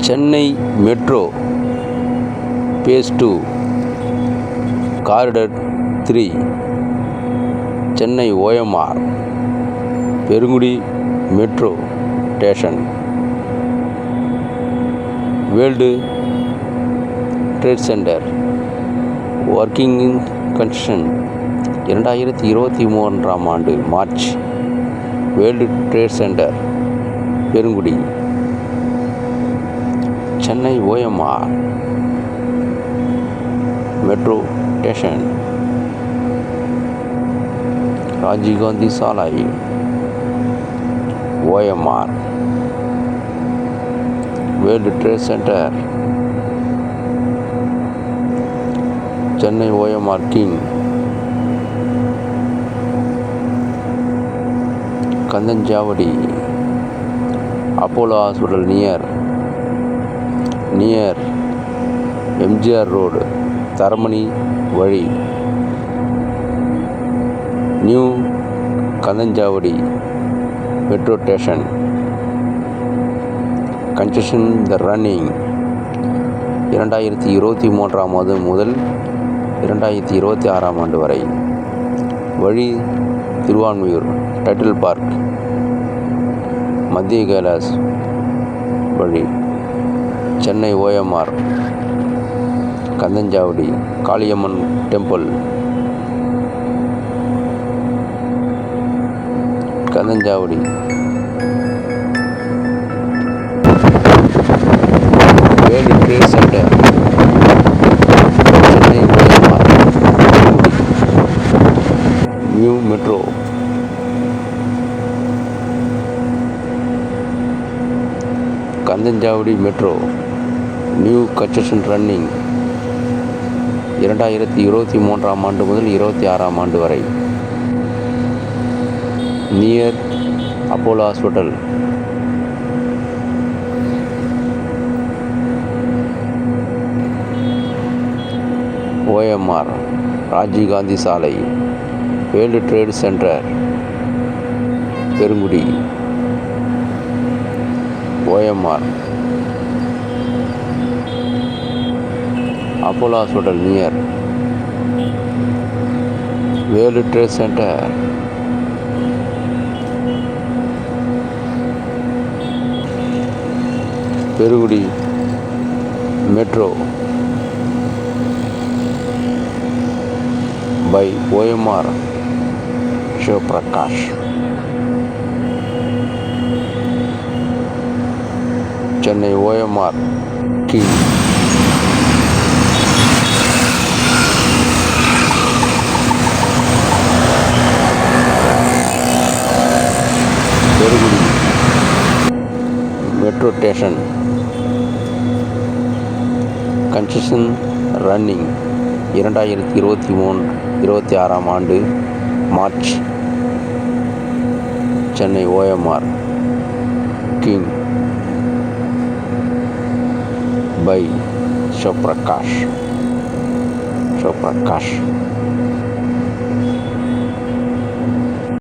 Chennai metro phase 2 corridor 3 Chennai OMR Perungudi metro station World Trade Centre working in construction 2023 ஆண்டு March. World Trade Centre Perungudi Chennai OMR metro station Rajiv Gandhi சாலை OMR World Trade Centre Chennai OMR king Kandanchavadi Apollo hospital near MGR road Taramani வழி new Kandanchavadi metro station construction the running 2023 ஆண்டு முதல் 2026 ஆண்டு வரை. வழி Thiruvanmiyur title park Madhya Kailash வழி Chennai OMR Kandanchavadi Kaliamman temple Kandanchavadi World Trade Centre Chennai OMR new metro Kandanchavadi metro new construction running 2023 ஆண்டு முதல் 26 ஆண்டு வரை. Near Apollo hospital OMR Rajiv Gandhi சாலை World Trade Centre Perungudi OMR Apollo hospital near World Trade Centre Perungudi metro by OMR Shivprakash Chennai OMR king Perungudi metro station construction running 2026 ஆண்டு March. Chennai OMR king by Shivprakash.